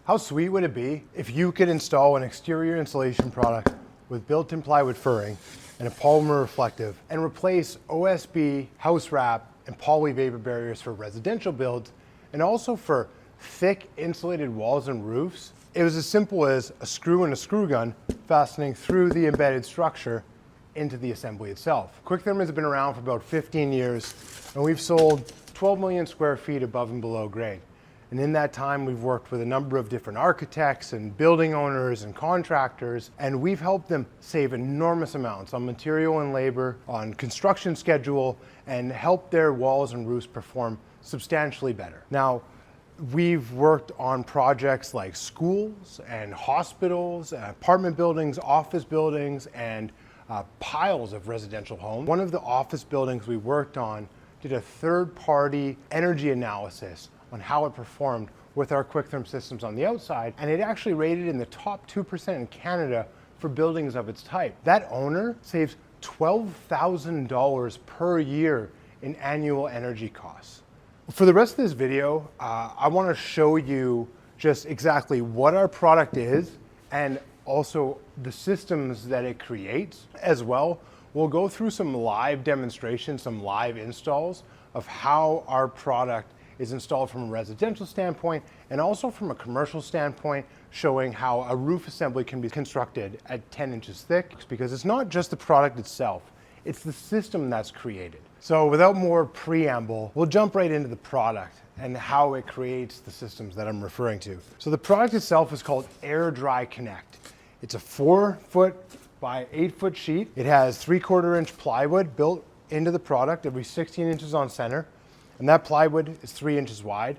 How sweet would it be if you could install an exterior insulation product with built-in plywood furring and a polymer reflective and replace OSB, house wrap, and poly vapor barriers for residential builds and also for thick insulated walls and roofs? It was as simple as a screw and a screw gun fastening through the embedded structure into the assembly itself. Quik-Therm has been around for about 15 years and we've sold 12 million square feet above and below grade. And in that time, we've worked with a number of different architects and building owners and contractors, and we've helped them save enormous amounts on material and labor, on construction schedule, and help their walls and roofs perform substantially better. Now, we've worked on projects like schools and hospitals, apartment buildings, office buildings, and piles of residential homes. One of the office buildings we worked on did a third-party energy analysis on how it performed with our Quik-Therm systems on the outside, and it actually rated in the top 2% in Canada for buildings of its type. That owner saves $12,000 per year in annual energy costs. For the rest of this video, I want to show you just exactly what our product is and also the systems that it creates. As well, we'll go through some live demonstrations, some live installs of how our product is installed from a residential standpoint and also from a commercial standpoint, showing how a roof assembly can be constructed at 10 inches thick, because it's not just the product itself, it's the system that's created. So without more preamble, we'll jump right into the product and how it creates the systems that I'm referring to. So the product itself is called Air Dry Connect. It's a 4-foot by 8-foot sheet. It has 3/4 inch plywood built into the product, every 16 inches on center. And that plywood is 3 inches wide,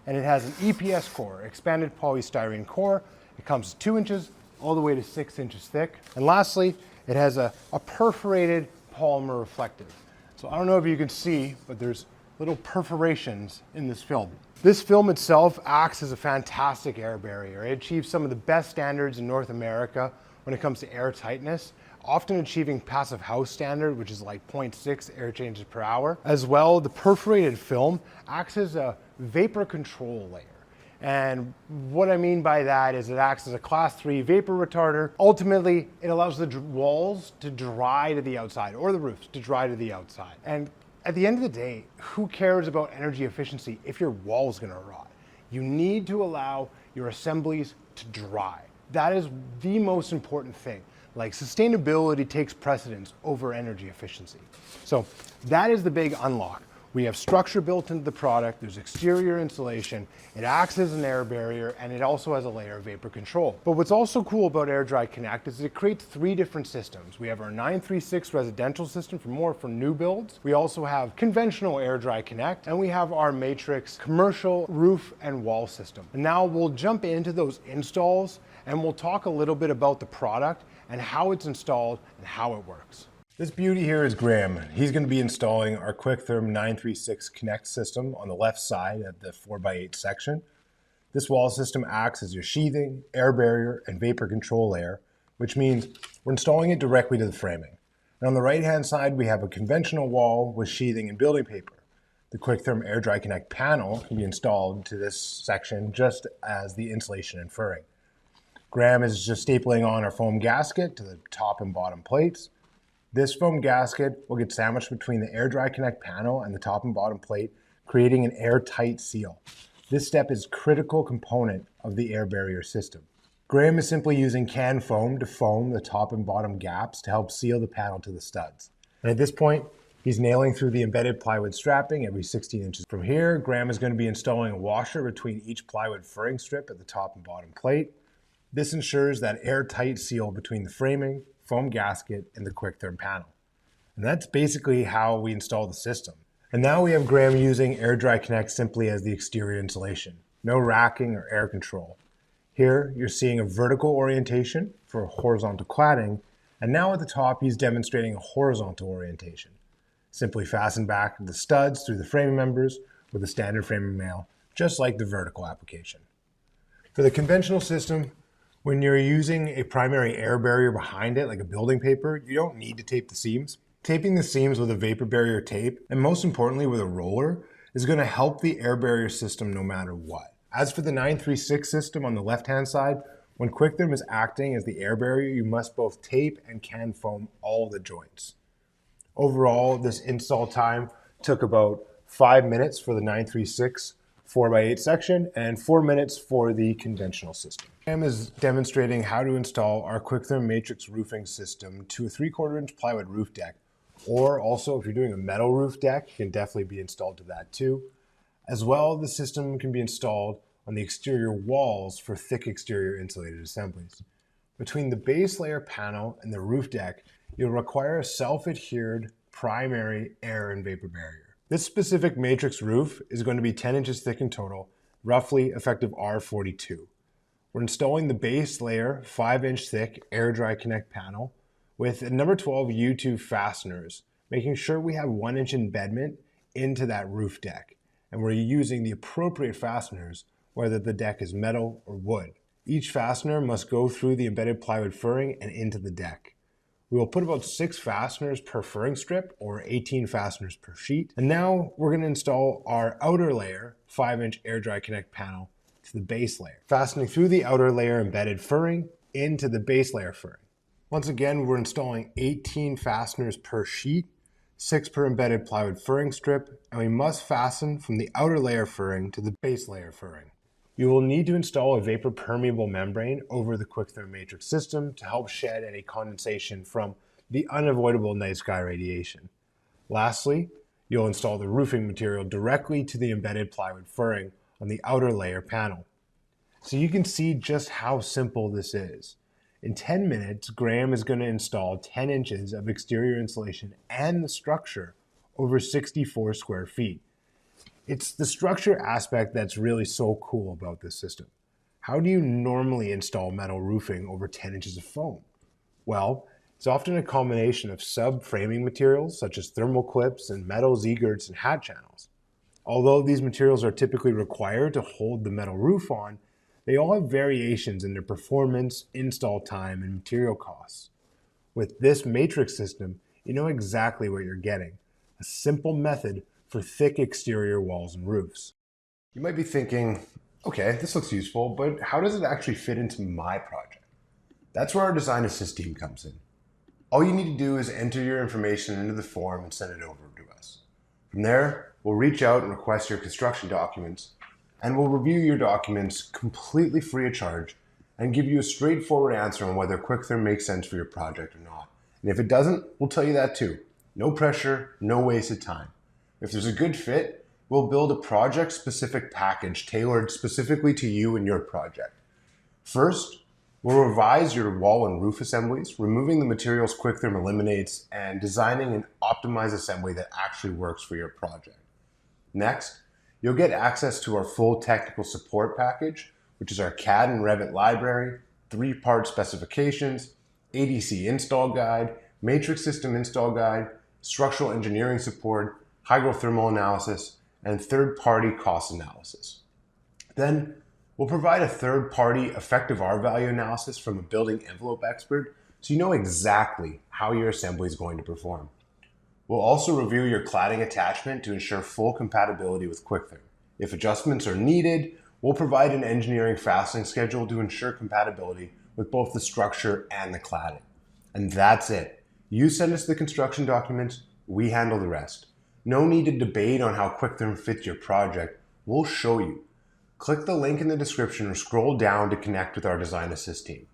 and it has an EPS core, expanded polystyrene core. It comes 2 inches all the way to 6 inches thick. And lastly, it has a perforated polymer reflective. So I don't know if you can see, but there's little perforations in this film. This film itself acts as a fantastic air barrier. It achieves some of the best standards in North America when it comes to air tightness, often achieving passive house standard, which is like 0.6 air changes per hour. As well, the perforated film acts as a vapor control layer. And what I mean by that is it acts as a class 3 vapor retarder. Ultimately, it allows the walls to dry to the outside, or the roofs to dry to the outside. And at the end of the day, who cares about energy efficiency if your wall is gonna rot? You need to allow your assemblies to dry. That is the most important thing. Like, sustainability takes precedence over energy efficiency. So that is the big unlock. We have structure built into the product, there's exterior insulation, it acts as an air barrier, and it also has a layer of vapor control. But what's also cool about Air Dry Connect is it creates 3 different systems. We have our 936 residential system for new builds. We also have conventional Air Dry Connect, and we have our Matrix commercial roof and wall system. And now we'll jump into those installs, and we'll talk a little bit about the product and how it's installed and how it works. This beauty here is Graham. He's going to be installing our Quik-Therm 936 Connect system on the left side of the 4x8 section. This wall system acts as your sheathing, air barrier, and vapor control layer, which means we're installing it directly to the framing. And on the right-hand side, we have a conventional wall with sheathing and building paper. The Quik-Therm Air Dry Connect panel can be installed to this section just as the insulation and furring. Graham is just stapling on our foam gasket to the top and bottom plates. This foam gasket will get sandwiched between the Air Dry Connect panel and the top and bottom plate, creating an airtight seal. This step is a critical component of the air barrier system. Graham is simply using canned foam to foam the top and bottom gaps to help seal the panel to the studs. And at this point, he's nailing through the embedded plywood strapping every 16 inches. From here, Graham is going to be installing a washer between each plywood furring strip at the top and bottom plate. This ensures that airtight seal between the framing, foam gasket, and the Quik-Therm panel. And that's basically how we install the system. And now we have Graham using Air Dry Connect simply as the exterior insulation. No racking or air control. Here, you're seeing a vertical orientation for horizontal cladding, and now at the top, he's demonstrating a horizontal orientation. Simply fasten back the studs through the framing members with a standard framing nail, just like the vertical application. For the conventional system, when you're using a primary air barrier behind it, like a building paper, you don't need to tape the seams. Taping the seams with a vapor barrier tape, and most importantly with a roller, is going to help the air barrier system no matter what. As for the 936 system on the left-hand side, when Quik-Therm is acting as the air barrier, you must both tape and can foam all the joints. Overall, this install time took about 5 minutes for the 936 4x8 section and 4 minutes for the conventional system. Sam is demonstrating how to install our Quik-Therm Matrix roofing system to a 3/4 inch plywood roof deck, or also if you're doing a metal roof deck, it can definitely be installed to that too. As well, the system can be installed on the exterior walls for thick exterior insulated assemblies. Between the base layer panel and the roof deck, you'll require a self-adhered primary air and vapor barrier. This specific matrix roof is going to be 10 inches thick in total, roughly effective R42. We're installing the base layer 5-inch thick air dry connect panel with a number 12 U2 fasteners, making sure we have 1-inch embedment into that roof deck. And we're using the appropriate fasteners, whether the deck is metal or wood. Each fastener must go through the embedded plywood furring and into the deck. We will put about 6 fasteners per furring strip, or 18 fasteners per sheet. And now we're going to install our outer layer 5-inch air dry connect panel to the base layer, fastening through the outer layer embedded furring into the base layer furring. Once again, we're installing 18 fasteners per sheet, 6 per embedded plywood furring strip, and we must fasten from the outer layer furring to the base layer furring. You will need to install a vapor permeable membrane over the Quik-Therm Matrix system to help shed any condensation from the unavoidable night sky radiation. Lastly, you'll install the roofing material directly to the embedded plywood furring on the outer layer panel. So you can see just how simple this is. In 10 minutes, Graham is going to install 10 inches of exterior insulation and the structure over 64 square feet. It's the structure aspect that's really so cool about this system. How do you normally install metal roofing over 10 inches of foam? Well, it's often a combination of sub-framing materials such as thermal clips and metal Z-girts and hat channels. Although these materials are typically required to hold the metal roof on, they all have variations in their performance, install time, and material costs. With this matrix system, you know exactly what you're getting. A simple method for thick exterior walls and roofs. You might be thinking, okay, this looks useful, but how does it actually fit into my project? That's where our design assist team comes in. All you need to do is enter your information into the form and send it over to us. From there, we'll reach out and request your construction documents, and we'll review your documents completely free of charge and give you a straightforward answer on whether Quik-Therm makes sense for your project or not. And if it doesn't, we'll tell you that too. No pressure, no wasted time. If there's a good fit, we'll build a project-specific package tailored specifically to you and your project. First, we'll revise your wall and roof assemblies, removing the materials Quik-Therm eliminates and designing an optimized assembly that actually works for your project. Next, you'll get access to our full technical support package, which is our CAD and Revit library, 3-part specifications, ADC install guide, matrix system install guide, structural engineering support, hydrothermal analysis, and third-party cost analysis. Then, we'll provide a third-party effective R-value analysis from a building envelope expert so you know exactly how your assembly is going to perform. We'll also review your cladding attachment to ensure full compatibility with Quik-Therm. If adjustments are needed, we'll provide an engineering fastening schedule to ensure compatibility with both the structure and the cladding. And that's it. You send us the construction documents, we handle the rest. No need to debate on how Quik-Therm fits your project. We'll show you. Click the link in the description or scroll down to connect with our design assist team.